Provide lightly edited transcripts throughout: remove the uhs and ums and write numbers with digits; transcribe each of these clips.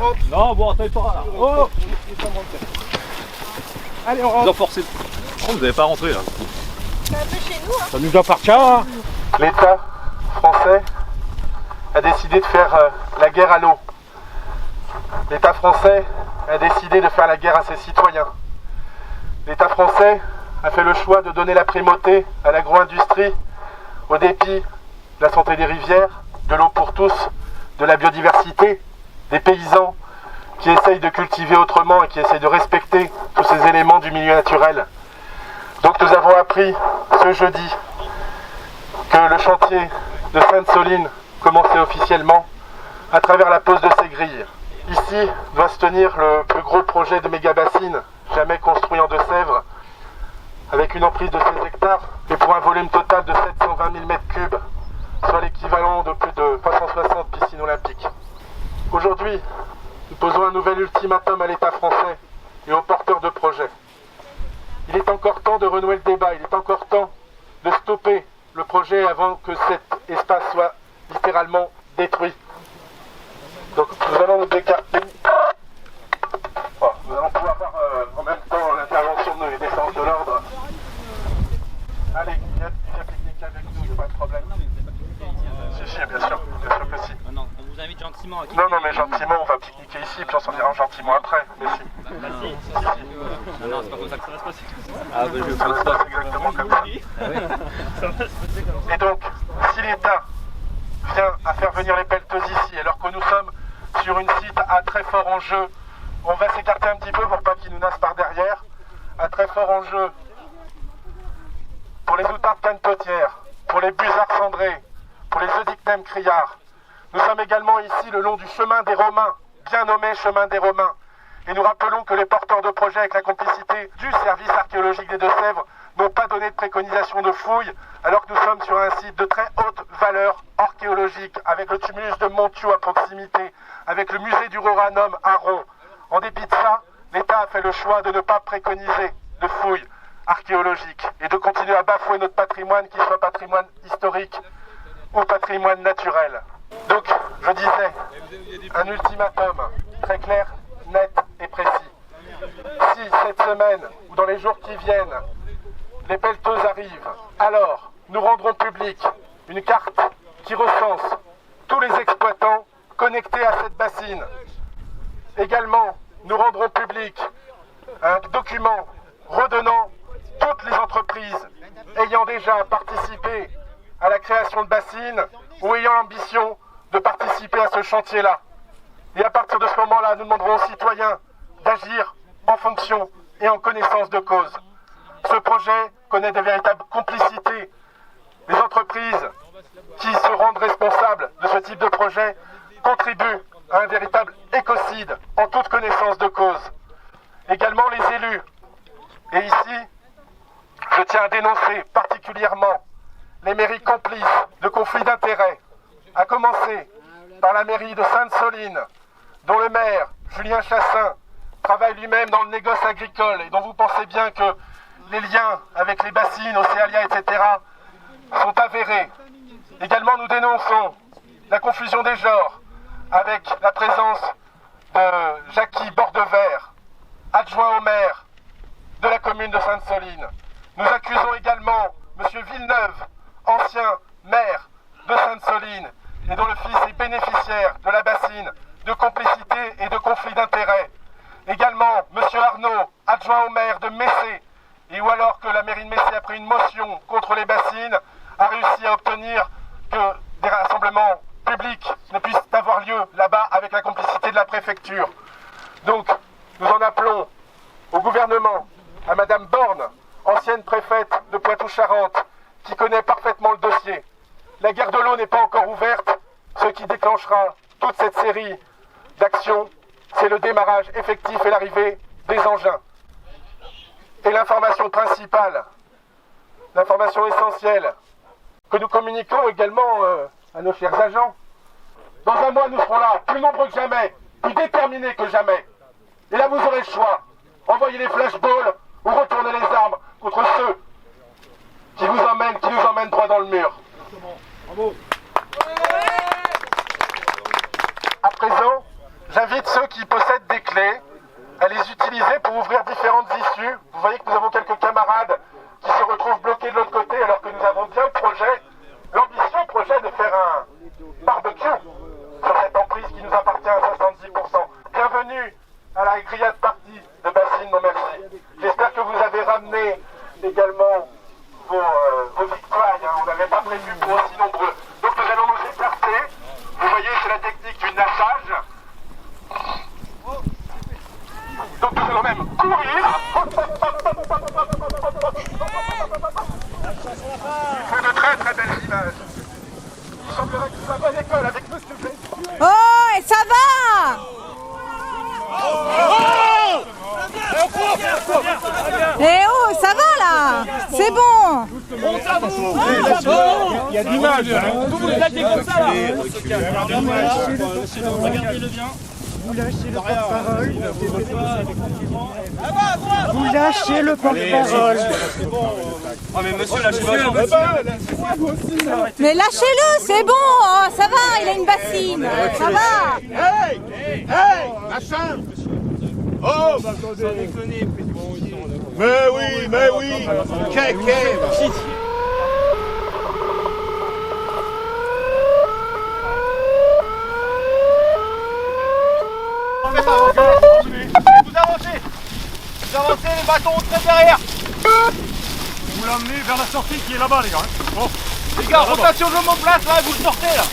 rentre. Non, bon, attendez pas là. Oh, Allez, on vous rentre. en forcez. Oh, vous n'avez pas rentré là. C'est un peu chez nous, hein. Ça nous appartient, hein. L'État français a décidé de faire la guerre à l'eau. L'État français a décidé de faire la guerre à ses citoyens. L'État français a fait le choix de donner la primauté à l'agro-industrie au dépit de la santé des rivières, de l'eau pour tous, de la biodiversité, des paysans qui essayent de cultiver autrement et qui essayent de respecter tous ces éléments du milieu naturel. Donc nous avons appris ce jeudi que le chantier de Sainte-Soline commençait officiellement à travers la pose de ces grilles. Ici doit se tenir le plus gros projet de méga-bassine jamais construit en Deux-Sèvres, avec une emprise de 16 hectares et pour un volume total de 720 000 m3, soit l'équivalent de plus de 360 piscines olympiques. Aujourd'hui, nous posons un nouvel ultimatum à l'État français et aux porteurs de projets. Il est encore temps de renouer le débat, il est encore temps de stopper le projet avant que cet espace soit littéralement détruit. Donc nous allons nous écarter. Nous allons pouvoir avoir en même temps l'intervention des forces de l'ordre. Allez, il y a pique-niquer avec nous, il n'y a pas de problème. Si, bien sûr que si. Non, on vous invite gentiment à quitter. Non, mais gentiment, on va pique-niquer ici, puis on s'en ira gentiment après. Mais si. Non, c'est pas comme ça que ça va se passer. Ah, bah, je Ça va se passer exactement comme ça. Et donc, si l'État vient à faire venir les pelleteuses ici, alors que nous sommes sur une site à très fort enjeu, on va s'écarter un petit peu pour pas qu'ils nous nassent par derrière, à très fort enjeu pour les outardes canetotières, pour les busards cendrés, pour les eudictèmes criards. Nous sommes également ici le long du chemin des Romains, bien nommé chemin des Romains. Et nous rappelons que les porteurs de projets avec la complicité du service archéologique des Deux-Sèvres n'ont pas donné de préconisation de fouilles, alors que nous sommes sur un site de très haute valeur archéologique, avec le tumulus de Montiou à proximité, avec le musée du Roranum à Ron. En dépit de ça, l'État a fait le choix de ne pas préconiser de fouilles archéologiques et de continuer à bafouer notre patrimoine, qu'il soit patrimoine historique ou patrimoine naturel. Donc, je disais, un ultimatum très clair, net et précis. Si cette semaine ou dans les jours qui viennent, les pelleteuses arrivent, alors nous rendrons public une carte qui recense tous les exploitants connectés à cette bassine. Également, nous rendrons public un document redonnant toutes les entreprises ayant déjà participé à la création de bassines ou ayant l'ambition de participer à ce chantier-là. Et à partir de ce moment-là, nous demanderons aux citoyens d'agir en fonction et en connaissance de cause. Ce projet connaît de véritables complicités. Les entreprises qui se rendent responsables de ce type de projet contribuent à un véritable écocide en toute connaissance de cause. Également les élus. Et ici, je tiens à dénoncer particulièrement les mairies complices de conflits d'intérêts, à commencer par la mairie de Sainte-Soline, dont le maire, Julien Chassin, travaille lui-même dans le négoce agricole et dont vous pensez bien que les liens avec les bassines, Océalia, etc. sont avérés. Également, nous dénonçons la confusion des genres avec la présence de Jackie Bordevert, adjoint au maire de la commune de Sainte-Soline. Nous accusons également M. Villeneuve, ancien maire de Sainte-Soline, et dont le fils est bénéficiaire de la bassine, de complicité et de conflit d'intérêts. Également, M. Arnaud, adjoint au maire de Messé, et ou alors que la mairie de Messé a pris une motion contre les bassines, a réussi à obtenir que des rassemblements publics ne puissent avoir lieu là-bas avec la complicité de la préfecture. Donc, nous en appelons au gouvernement, à Madame Borne, ancienne préfète de Poitou-Charentes, qui connaît parfaitement le dossier. La guerre de l'eau n'est pas encore ouverte. Ce qui déclenchera toute cette série d'actions, c'est le démarrage effectif et l'arrivée des engins. Et l'information principale, l'information essentielle, que nous communiquons également à nos chers agents. Dans un mois, nous serons là, plus nombreux que jamais, plus déterminés que jamais. Et là, vous aurez le choix. Envoyez les flashballs ou retournez les armes contre ceux qui nous emmènent droit dans le mur. Bravo. À présent, j'invite ceux qui clés, à les utiliser pour ouvrir différentes issues. Vous voyez que nous avons quelques camarades qui se retrouvent bloqués de l'autre côté alors que nous avons bien le projet, l'ambitieux projet de faire un barbecue sur cette emprise qui nous appartient à 70%. Bienvenue à la grillade partie de Bassine, mon merci. J'espère que vous avez ramené également vos victoires, hein. On n'avait pas prévu pour aussi nombreux. Donc nous allons nous écarter. Vous voyez, c'est la technique du nassage. Donc nous allons même courir. Il faut de très très belles images. Il semblerait que nous avons une école avec Monsieur B. Oh, et ça va! Eh oh, ça va là! C'est bon! Il y a de l'image. Vous les lâchez comme ça là. Regardez-le bien. Vous lâchez le porte-parole. Vous lâchez le porte-parole. Oh mais monsieur, lâchez-moi. Mais lâchez-le, c'est bon! Oh, ça va, il a une bassine! Ça va! Hey! Hey! Machin! Oh! Mais oui! Kéké! Vous avancez, les bâtons très derrière. Vous l'emmenez vers la sortie qui est là-bas, les gars. Bon. Les gars, rotation de mon place là, vous le sortez là.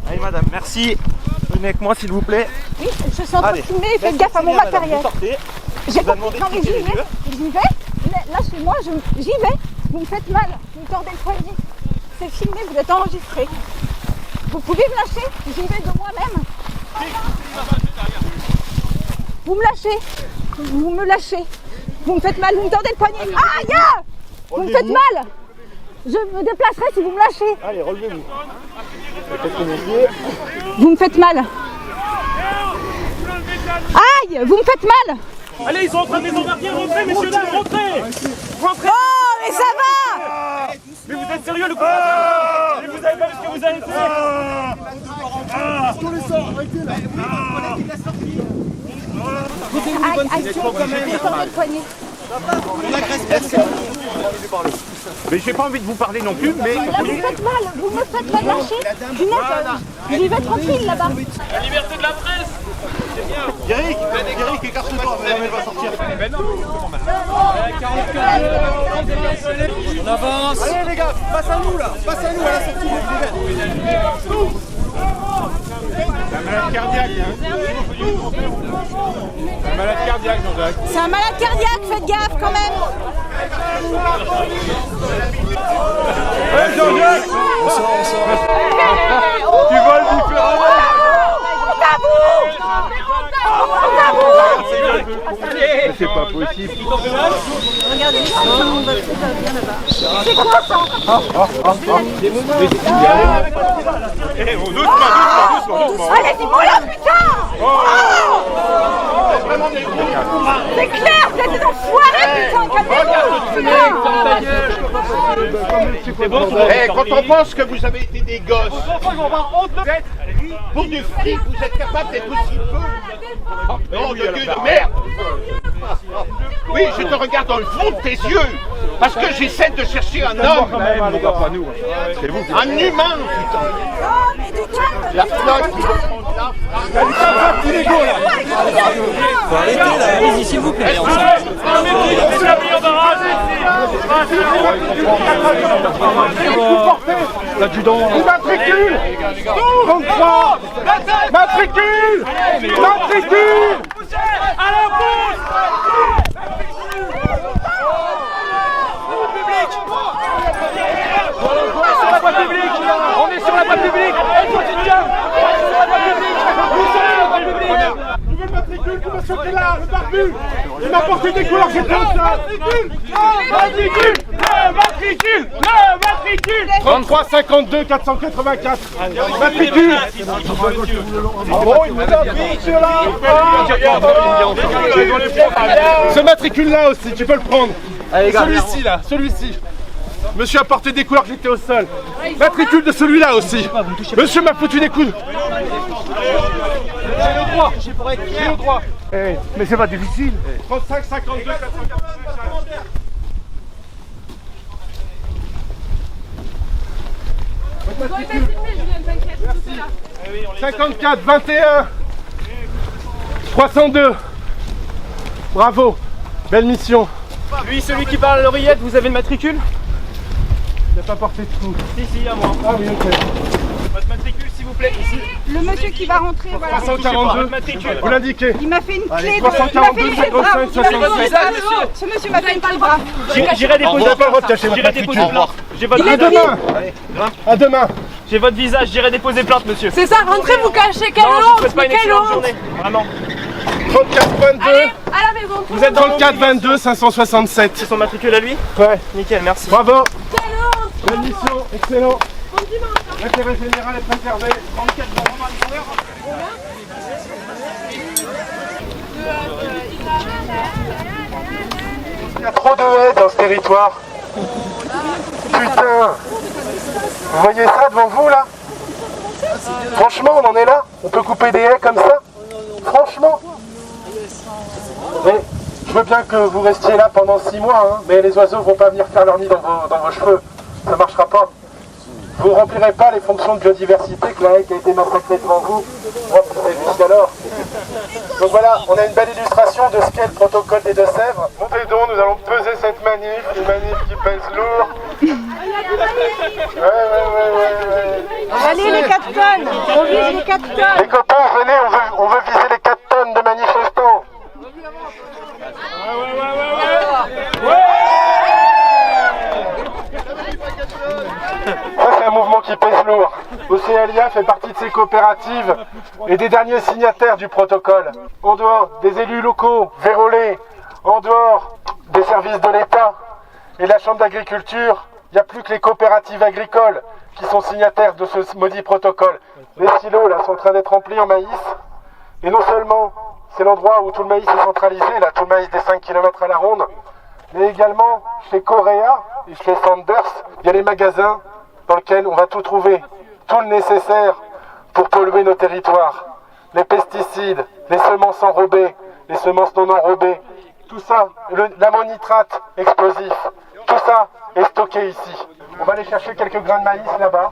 Allez madame, merci. Venez avec moi s'il vous plaît. Oui, je suis en train de filmer, faites gaffe à mon matériel. J'ai pas demandé non, de mais quitter les lieux. j'y vais. Là, chez moi, j'y vais. Vous me faites mal, vous me tordez le poignet. C'est filmé, vous êtes enregistré. Vous pouvez me lâcher, j'y vais de moi-même. Vous me lâchez, vous me lâchez. Vous me faites mal, vous me tordez le poignet. Aïe! Vous me faites mal. Je me déplacerai si vous me lâchez. Allez, relevez-vous. Vous me faites mal. Aïe! Vous me faites mal. Allez, ils sont en train de les embarquer. Rentrez, messieurs, dames, rentrez. Rentrez. Oh, mais ça va! Mais vous êtes sérieux, le coup mais vous avez pas vu ce que vous avez fait. Aïe, aïe, vous tordez le poignet. Mais j'ai pas envie de vous parler non plus, mais... Là, vous me faites mal, vous me faites mal lâcher. Punaise, j'y vais tranquille là-bas. La liberté de la presse. Eric, écarte-toi, elle va sortir. On avance. Allez les gars, passe à nous là, passe à nous à la sortie. C'est un malade cardiaque, hein. C'est un malade cardiaque, Jean-Jacques. C'est un malade cardiaque, faites gaffe quand même. Allez Jean-Jacques. Tu voles différemment. Mais c'est pas possible. Regardez, tout le monde va bien là-bas. C'est quoi ça? Doucement. Allez, dis-moi là, putain! C'est clair, vous êtes des enfoirés, putain! Calmez-vous! Quand on pense que vous avez été des gosses, pour du fric, vous êtes capable d'être aussi peu. Non, de Dieu de merde. Oui, je te regarde dans le fond de tes yeux, parce que j'essaie de chercher un homme. Un humain, putain. Oh, mais du calme! La flotte qui va prendre là. Faut arrêter là, allez-y s'il vous plaît. L'adjudant. Matricule 33 Matricule Matricule À la pousse. On est sur la voie publique. Nouvelle matricule qui m'a choqué là, le barbu. Il m'a porté des couleurs, j'ai plein ça. Matricule 33 52 484 Matricule. Bon, il vous a pris celui-là. Ce matricule là aussi, tu peux le prendre. Celui-ci là, celui-ci. Monsieur a porté des coups alors que j'étais au sol. Matricule de celui-là aussi. Monsieur m'a foutu des coups. J'ai le droit. J'ai le droit. Mais c'est pas difficile. 35, 52, 480. 54, 21, 302. Bravo, belle mission. Lui, celui qui parle à l'oreillette, vous avez le matricule? Il n'a pas porté de coup. Si, à moi. Ah oui, ok. Votre matricule, s'il vous plaît, ici. Le monsieur qui va rentrer, voilà. 342, vous l'indiquez. Il m'a fait une clé. 342, 55, 66. Ce monsieur m'a fait une clé de bras. J'irai déposer On n'a pas le droit de cacher votre J'irai déposer matricule. plainte. J'ai votre À demain. À demain. J'ai votre visage, j'irai déposer plainte, monsieur. C'est ça, rentrez vous cachez, quelle Non, je vous honte, souhaite pas mais une quelle excellente honte. journée. Vraiment. 34, 22. Allez, à la maison, tout Vous êtes dans 34, 22, 567. C'est son matricule à lui? Ouais. Nickel, merci. Bravo. quelle honte. Belle mission, excellent. L'intérêt général est préservé. 34, il y a trop de haies dans ce territoire. Putain. Vous voyez ça devant vous là? Franchement, on en est là? On peut couper des haies comme ça? Franchement? Mais je veux bien que vous restiez là pendant 6 mois, hein, mais les oiseaux vont pas venir faire leur nid dans vos cheveux. Ça marchera pas. Vous ne remplirez pas les fonctions de biodiversité que la haie qui a été massacrée devant vous. Alors. Donc voilà, on a une belle illustration de ce qu'est le protocole des Deux-Sèvres. Montez donc, nous allons peser cette manif, une manif qui pèse lourd. Ouais. Allez, les 4 tonnes. On vise les 4 tonnes. Les copains, venez, on veut viser les 4 tonnes de manifestants. Ça, c'est un mouvement qui pèse lourd. Océalia fait partie de ces coopératives et des derniers signataires du protocole. En dehors des élus locaux, vérolés, en dehors des services de l'État et de la Chambre d'agriculture, il n'y a plus que les coopératives agricoles qui sont signataires de ce maudit protocole. Les silos là sont en train d'être remplis en maïs. Et non seulement c'est l'endroit où tout le maïs est centralisé, là tout le maïs des 5 km à la ronde, mais également chez Coréa et chez Sanders, il y a les magasins dans lesquels on va tout trouver, tout le nécessaire pour polluer nos territoires. Les pesticides, les semences enrobées, les semences non enrobées, tout ça, l'ammonitrate explosif, tout ça est stocké ici. On va aller chercher quelques grains de maïs là-bas.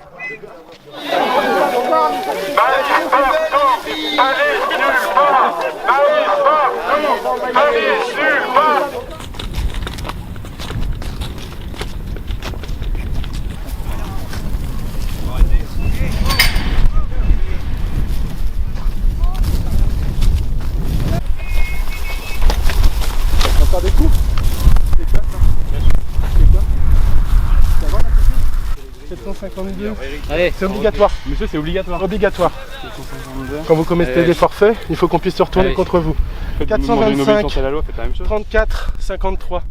Encore des coups? C'est quoi ça? C'est quoi? Ça va la 752. C'est obligatoire. Monsieur, c'est obligatoire. Obligatoire. Quand vous commettez des forfaits, il faut qu'on puisse se retourner contre vous. 425, 34, 53.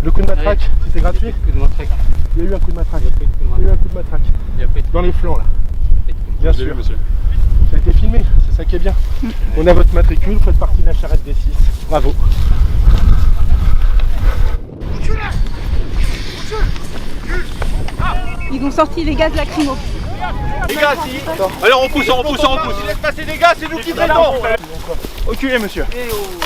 Le coup de matraque, c'était gratuit? Il y a eu un coup de matraque. Il y a eu un coup de matraque. Dans les flancs là. Bien sûr. Ça a été filmé, c'est ça qui est bien. On a votre matricule, vous faites partie de la charrette des 6. Bravo. Ils ont sorti les gaz lacrymaux. Les gars, si. Alors on pousse. Si laisse passer les gars, c'est nous qui traitons. Reculez, monsieur.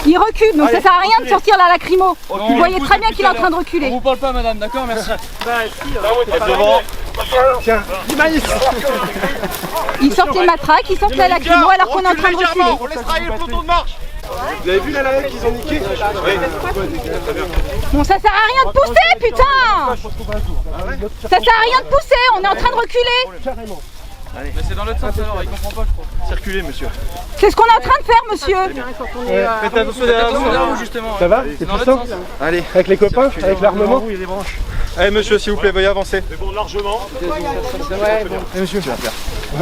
Il recule, donc ça sert à rien de sortir la lacrymo. Vous voyez très bien qu'il est en train de reculer. On vous parle pas madame, d'accord, merci. Devant. Tiens, du maïs. Ils sortent les matraques, ils sortent la lacrymo alors qu'on est en train de reculer. On laisse travailler le peloton de marche. Vous avez vu la haie qu'ils ont niqué? Bon, ça sert à rien de pousser, putain. Ça sert à rien de pousser, on est en train de reculer. Carrément. Mais c'est dans l'autre sens alors, il comprend pas je crois. Circulez, monsieur. C'est ce qu'on est en train de faire, monsieur. Faites attention derrière vous. Justement. Ça va? C'est puissant? Allez. Avec les copains? Avec l'armement? Allez, monsieur, s'il vous plaît, veuillez avancer. C'est bon, largement. Monsieur, tu vas faire.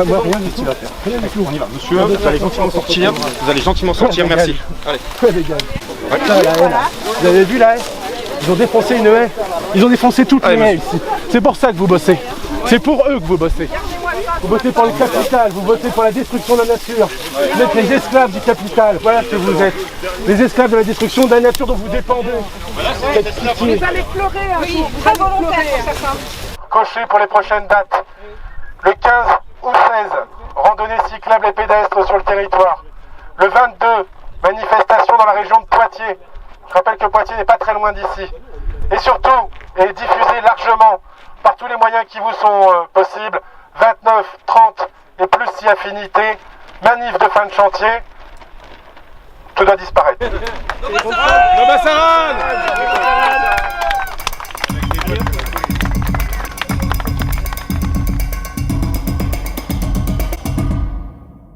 Moi, rien du tout. Rien du tout. On y va. Monsieur, vous allez gentiment sortir. Vous allez gentiment sortir, merci. Allez. Ouais, les gars. Putain, la haie, là. Vous avez vu la haie? Ils ont défoncé une haie. Ils ont défoncé toutes les haies ici. C'est pour ça que vous bossez. C'est pour eux que vous bossez. Vous votez pour le capital, vous votez pour la destruction de la nature. Vous êtes les esclaves du capital, voilà ce que vous êtes. Les esclaves de la destruction de la nature dont vous dépendez. Vous allez pleurer un jour, très volontaire pour faire ça. Cochez pour les prochaines dates. Le 15 ou 16, randonnée cyclable et pédestre sur le territoire. Le 22, manifestation dans la région de Poitiers. Je rappelle que Poitiers n'est pas très loin d'ici. Et surtout, et diffusez largement par tous les moyens qui vous sont possibles, 29, 30 et plus si affinité, manif de fin de chantier, tout doit disparaître. Nobassaran